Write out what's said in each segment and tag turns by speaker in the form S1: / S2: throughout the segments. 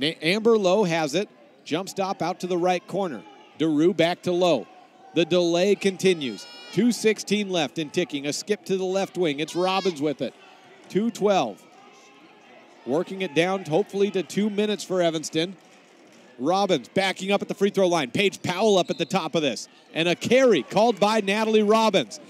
S1: Amber Lowe has it. Jump stop out to the right corner. DeRue back to Lowe. The delay continues. 2:16 left and ticking. A skip to the left wing. It's Robbins with it. 2:12. Working it down hopefully to 2 minutes for Evanston. Robbins backing up at the free throw line. Paige Powell up at the top of this. And a carry called by Natalie Robbins.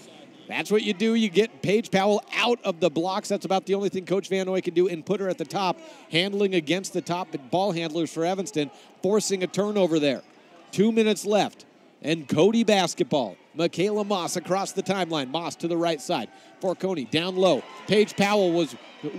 S1: That's what you do. You get Paige Powell out of the blocks. That's about the only thing Coach Van Noy can do, and put her at the top, handling against the top ball handlers for Evanston, forcing a turnover there. 2 minutes left, and Cody basketball. Michaela Moss across the timeline. Moss to the right side. Forconi down low. Paige Powell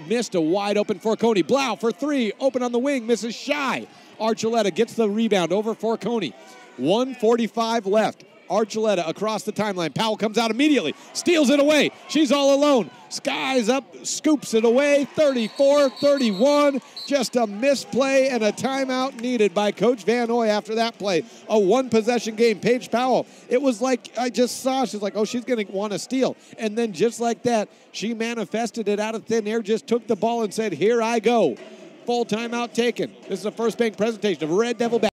S1: missed a wide open Forconi. Blau for three. Open on the wing. Misses shy. Archuleta gets the rebound over Forconi. 1:45 left. Archuleta across the timeline. Powell comes out immediately. Steals it away. She's all alone. Skies up. Scoops it away. 34-31. Just a misplay and a timeout needed by Coach Van Noy after that play. A one-possession game. Paige Powell. It was like I just saw. She's like, oh, she's going to want to steal. And then just like that, she manifested it out of thin air, just took the ball and said, here I go. Full timeout taken. This is a First Bank presentation of Red Devil Basketball.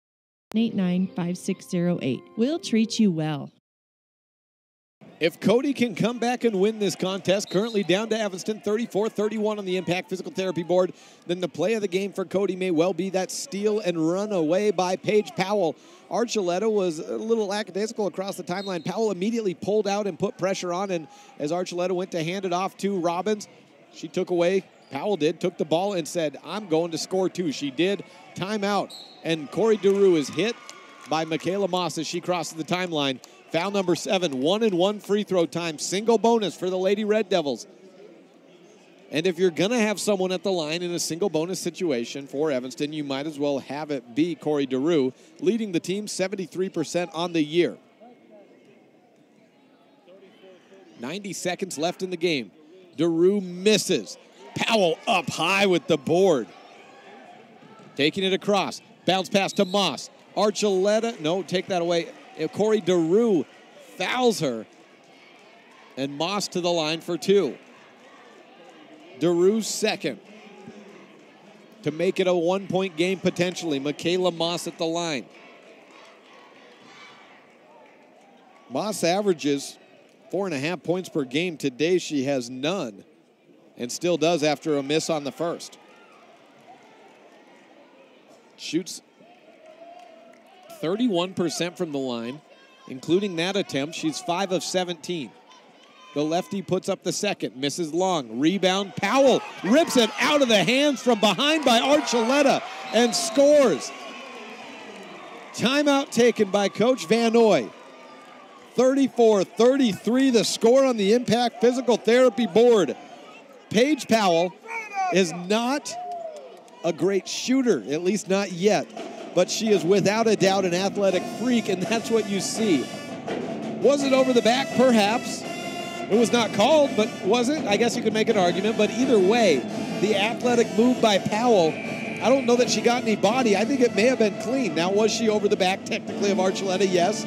S2: 895608. We'll treat you well.
S1: If Cody can come back and win this contest, currently down to Evanston, 34-31 on the Impact Physical Therapy board, then the play of the game for Cody may well be that steal and run away by Paige Powell. Archuleta was a little lackadaisical across the timeline. Powell immediately pulled out and put pressure on, and as Archuleta went to hand it off to Robbins, she took away. Powell took the ball and said, I'm going to score too. She did. Timeout. And Corey DeRue is hit by Michaela Moss as she crosses the timeline. Foul number 7, 1-and-1 free throw time. Single bonus for the Lady Red Devils. And if you're going to have someone at the line in a single bonus situation for Evanston, you might as well have it be Corey DeRue, leading the team 73% on the year. 90 seconds left in the game. DeRue misses. Powell up high with the board. Taking it across. Bounce pass to Moss. Archuleta, no, take that away. Corey DeRue fouls her. And Moss to the line for two. DeRue's second. To make it a one-point game potentially. Michaela Moss at the line. Moss averages 4.5 points per game. Today she has none. And still does after a miss on the first. Shoots 31% from the line, including that attempt. She's 5 of 17. The lefty puts up the second, misses long. Rebound, Powell rips it out of the hands from behind by Archuleta and scores. Timeout taken by Coach Van Noy. 34-33 the score on the Impact Physical Therapy board. Paige Powell is not a great shooter, at least not yet, but she is without a doubt an athletic freak, and that's what you see. Was it over the back? Perhaps. It was not called, but was it? I guess you could make an argument, but either way, the athletic move by Powell, I don't know that she got any body. I think it may have been clean. Now, was she over the back technically of Archuleta? Yes.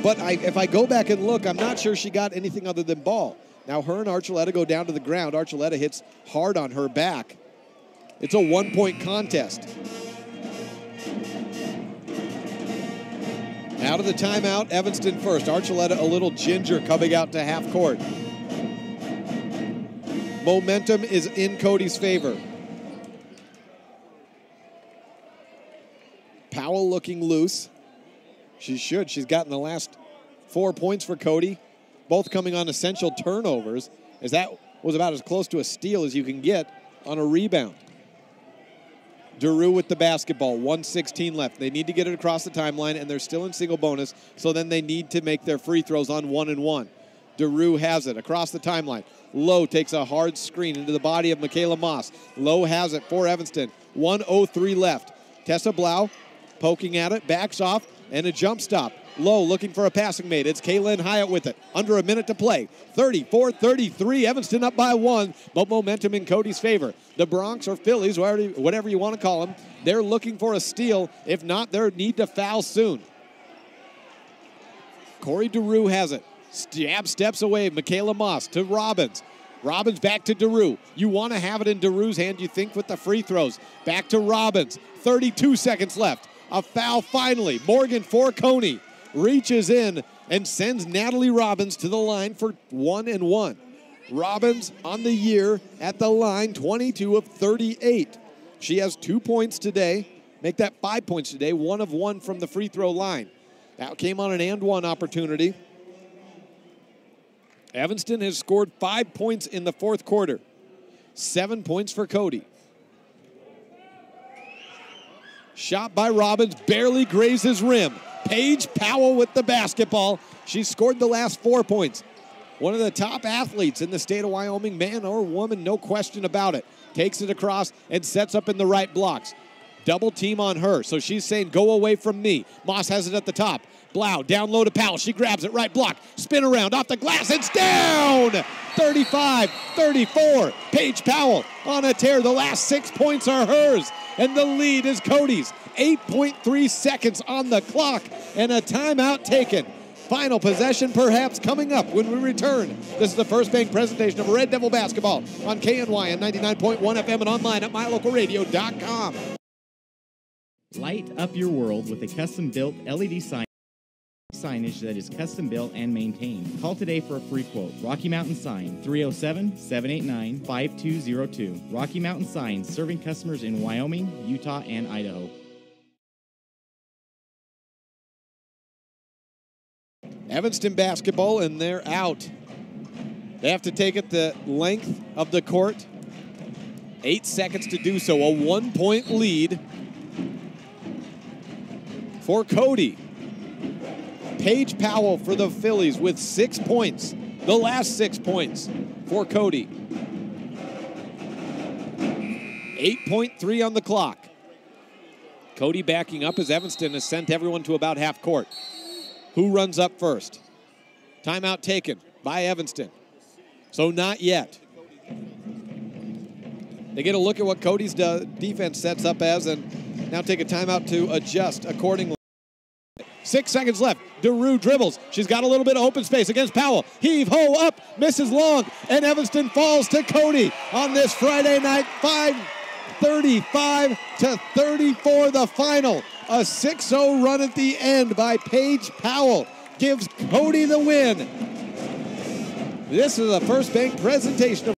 S1: But if I go back and look, I'm not sure she got anything other than ball. Now, her and Archuleta go down to the ground. Archuleta hits hard on her back. It's a one-point contest. Out of the timeout, Evanston first. Archuleta a little ginger coming out to half court. Momentum is in Cody's favor. Powell looking loose. She should. She's gotten the last 4 points for Cody, both coming on essential turnovers, as that was about as close to a steal as you can get on a rebound. DeRue with the basketball, 1:16 left. They need to get it across the timeline, and they're still in single bonus, so then they need to make their free throws on 1-and-1. DeRue has it across the timeline. Lowe takes a hard screen into the body of Michaela Moss. Lowe has it for Evanston. 1:03 left. Tessa Blau poking at it, backs off, and a jump stop. Lowe looking for a passing mate. It's Kaylin Hyatt with it. Under a minute to play. 34-33. Evanston up by 1, but momentum in Cody's favor. The Bronx or Phillies, whatever you want to call them, they're looking for a steal. If not, they need to foul soon. Corey DeRue has it. Steps away. Michaela Moss to Robbins. Robbins back to DeRue. You want to have it in DeRue's hand, you think, with the free throws. Back to Robbins. 32 seconds left. A foul finally. Morgan for Coney. Reaches in and sends Natalie Robbins to the line for 1-1. Robbins on the year at the line, 22 of 38. She has 2 points today. Make that 5 points today, 1 of 1 from the free throw line. That came on an and one opportunity. Evanston has scored 5 points in the fourth quarter. 7 points for Cody. Shot by Robbins, barely grazes rim. Paige Powell with the basketball. She scored the last 4 points. One of the top athletes in the state of Wyoming, man or woman, no question about it. Takes it across and sets up in the right blocks. Double team on her, so she's saying, go away from me. Moss has it at the top. Blau down low to Powell. She grabs it, right block. Spin around, off the glass. It's down! 35-34. Paige Powell on a tear. The last 6 points are hers, and the lead is Cody's. 8.3 seconds on the clock, and a timeout taken. Final possession perhaps coming up when we return. This is the First Bank presentation of Red Devil basketball on KNY and 99.1 FM and online at mylocalradio.com.
S3: Light up your world with a custom-built LED signage that is custom-built and maintained. Call today for a free quote. Rocky Mountain Sign, 307-789-5202. Rocky Mountain Signs, serving customers in Wyoming, Utah, and Idaho.
S1: Evanston basketball, and they're out. They have to take it the length of the court. 8 seconds to do so. A 1-point lead for Cody. Paige Powell for the Phillies with 6 points. The last 6 points for Cody. 8.3 on the clock. Cody backing up as Evanston has sent everyone to about half court. Who runs up first? Timeout taken by Evanston. So not yet. They get a look at what Cody's defense sets up as and now take a timeout to adjust accordingly. 6 seconds left. DeRue dribbles. She's got a little bit of open space against Powell. Heave, ho, up, misses long, and Evanston falls to Cody on this Friday night. 35-34 the final. A 6-0 run at the end by Paige Powell gives Cody the win. This is a First Bank presentation of